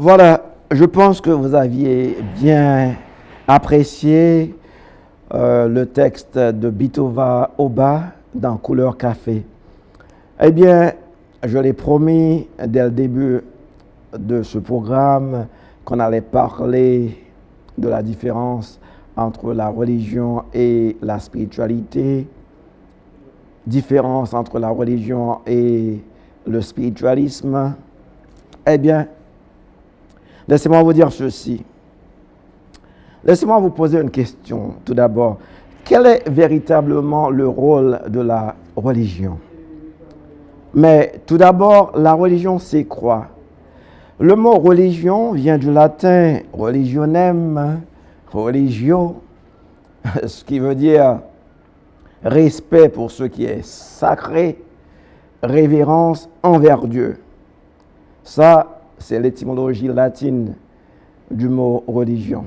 Voilà, je pense que vous aviez bien apprécié le texte de Bitova Oba dans Couleur Café. Eh bien, je l'ai promis dès le début de ce programme qu'on allait parler de la différence entre la religion et la spiritualité, différence entre la religion et le spiritualisme. Eh bien, laissez-moi vous dire ceci. Laissez-moi vous poser une question tout d'abord. Quel est véritablement le rôle de la religion? Mais tout d'abord, la religion, c'est quoi? Le mot religion vient du latin religionem, religio, ce qui veut dire respect pour ce qui est sacré, révérence envers Dieu. Ça, c'est l'étymologie latine du mot religion.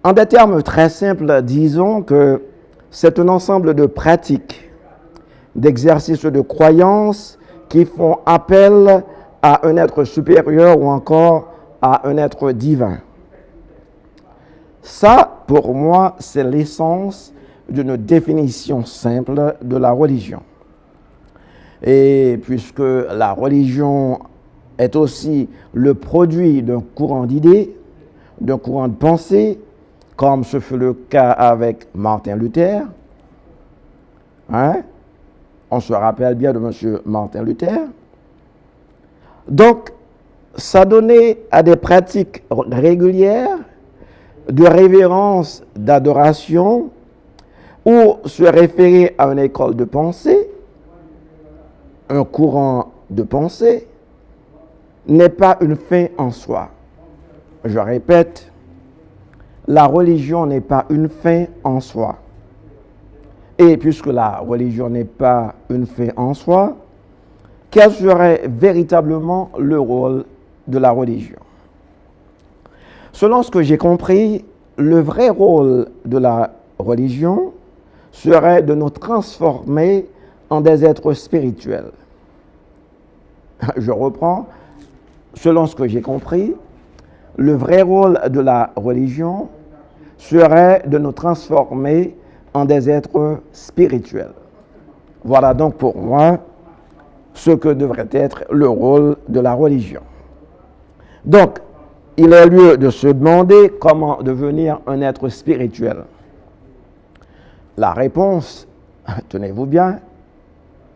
En des termes très simples, disons que c'est un ensemble de pratiques, d'exercices de croyances qui font appel à un être supérieur ou encore à un être divin. Ça, pour moi, c'est l'essence d'une définition simple de la religion. Et puisque la religion est aussi le produit d'un courant d'idées, d'un courant de pensée, comme ce fut le cas avec Martin Luther. On se rappelle bien de M. Martin Luther. Donc, s'adonner à des pratiques régulières de révérence, d'adoration, ou se référer à une école de pensée, un courant de pensée, n'est pas une fin en soi. Je répète, la religion n'est pas une fin en soi. Et puisque la religion n'est pas une fin en soi, quel serait véritablement le rôle de la religion? Selon ce que j'ai compris, le vrai rôle de la religion serait de nous transformer en des êtres spirituels. Je reprends. Selon ce que j'ai compris, le vrai rôle de la religion serait de nous transformer en des êtres spirituels. Voilà donc pour moi ce que devrait être le rôle de la religion. Donc, il est lieu de se demander comment devenir un être spirituel. La réponse, tenez-vous bien,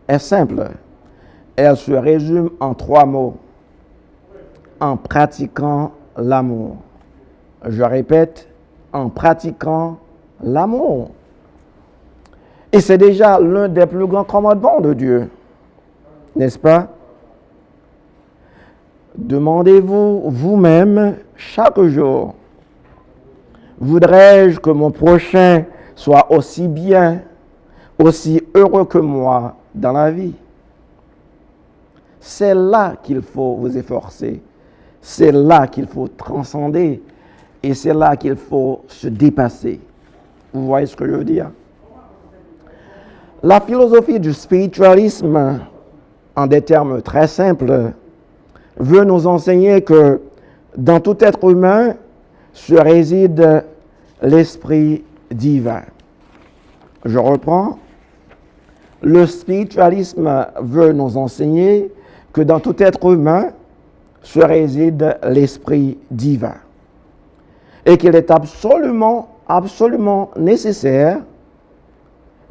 est simple. Elle se résume en 3 mots. En pratiquant l'amour. Je répète, en pratiquant l'amour. Et c'est déjà l'un des plus grands commandements de Dieu, n'est-ce pas? Demandez-vous vous-même chaque jour, voudrais-je que mon prochain soit aussi bien, aussi heureux que moi dans la vie? C'est là qu'il faut vous efforcer. C'est là qu'il faut transcender et c'est là qu'il faut se dépasser. Vous voyez ce que je veux dire? La philosophie du spiritualisme, en des termes très simples, veut nous enseigner que dans tout être humain se réside l'esprit divin. Je reprends. Le spiritualisme veut nous enseigner que dans tout être humain se réside l'esprit divin. Et qu'il est absolument nécessaire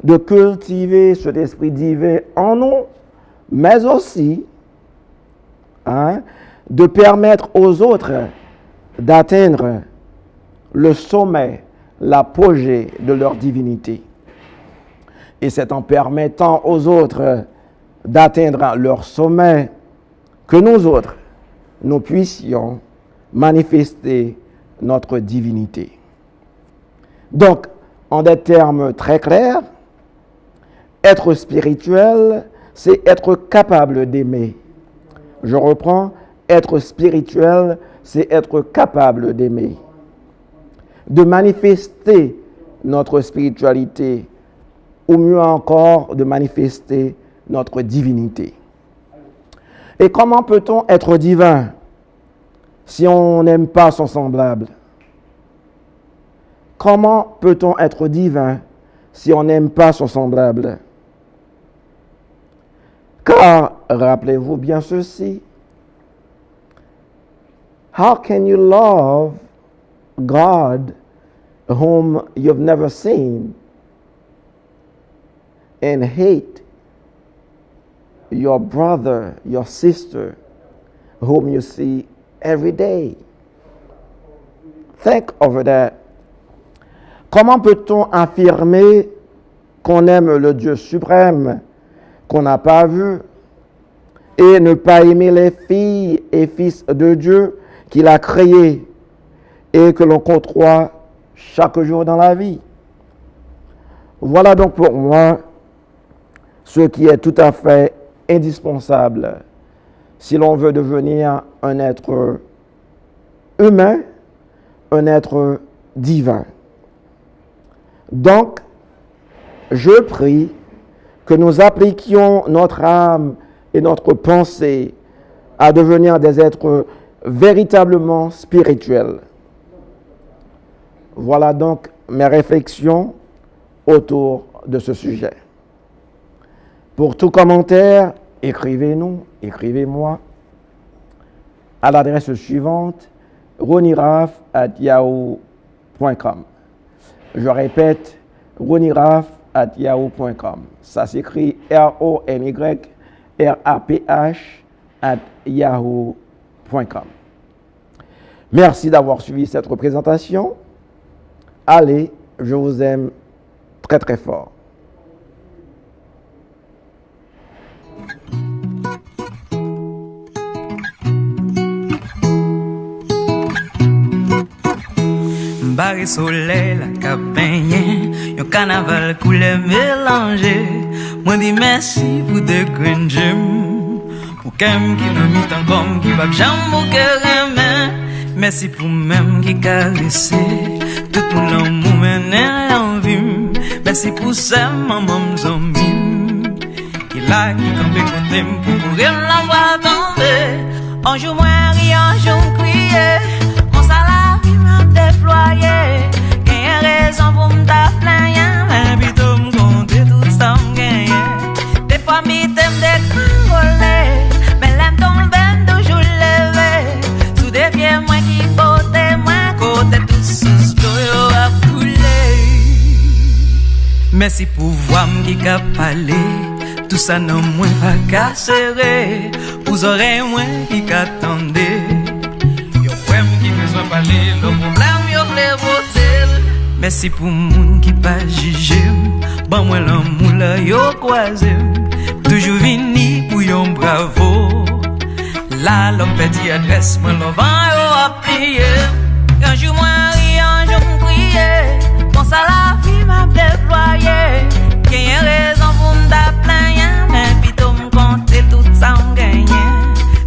de cultiver cet esprit divin en nous, mais aussi de permettre aux autres d'atteindre le sommet, l'apogée de leur divinité. Et c'est en permettant aux autres d'atteindre leur sommet que nous autres, nous puissions manifester notre divinité. Donc, en des termes très clairs, être spirituel, c'est être capable d'aimer. Je reprends, être spirituel, c'est être capable d'aimer. De manifester notre spiritualité, ou mieux encore, de manifester notre divinité. Et comment peut-on être divin? si on n'aime pas son semblable? Comment peut-on être divin si on n'aime pas son semblable? Car, rappelez-vous bien ceci, how can you love God whom you've never seen and hate your brother, your sister, whom you see every day? Think of that. Comment peut-on affirmer qu'on aime le Dieu suprême qu'on n'a pas vu et ne pas aimer les filles et fils de Dieu qu'il a créés et que l'on côtoie chaque jour dans la vie? Voilà donc pour moi ce qui est tout à fait indispensable si l'on veut devenir un être humain, un être divin. Donc, je prie que nous appliquions notre âme et notre pensée à devenir des êtres véritablement spirituels. Voilà donc mes réflexions autour de ce sujet. Pour tout commentaire, écrivez-moi à l'adresse suivante, roniraf@yahoo.com. Je répète, roniraf@yahoo.com. Ça s'écrit RONYRAPH@yahoo.com. Merci d'avoir suivi cette représentation. Allez, je vous aime très très fort. Barre soleil la cabagne, yon carnaval coulé mélangé. Moi dis merci pour de grandes gemmes, pour qu'aime qui n'a mis tant comme qui va jamais au cœur main. Merci pour même qui caresse, tout mon l'amour mener l'envie. Merci pour ça maman zombie, qui là qui campé côté pour courir l'envoi tomber. Un jour moi rien, un jour crier. Déployer, gagne raison pour m't'appeler, mais plutôt m'compter tout ça m'gagne. Des fois m't'aime décroler, mais l'aime tomber toujours levé. Sous des pieds moi qui porte moi côté tout sous yo a couler. Merci pour voir m'ki ka parler, tout ça non moins pas qu'à serrer. Vous aurez moins qui qu'attendez. Yo frère qui besoin parler le problème. Merci pour moun qui pas jugé, bon moi l'amour là yo croisé, toujours vini pour yon bravo. Là l'homme petit adresse moi l'envant yo a plié. Un jour moi ri, un jour m'crier, bon ça la vie m'a déployé. Qu'ayez raison pour m't'appeler, mais plutôt m'compter tout ça m'gagné.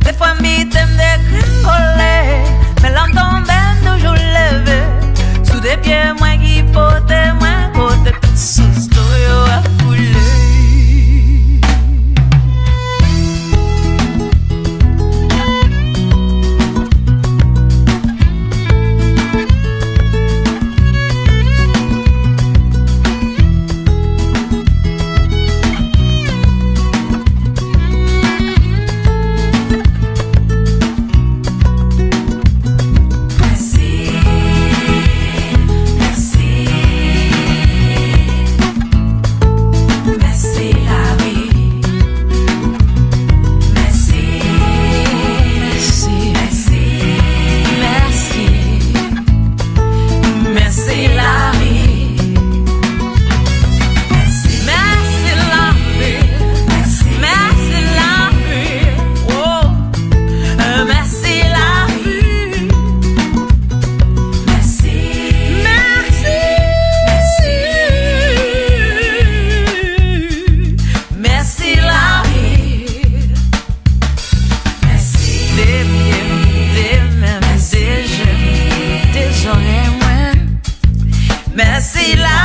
Des fois m't'aime décroler, mais l'homme tombe toujours levé. Sous des pieds moi qui porte moi côté tout sous yo a couler. Merci la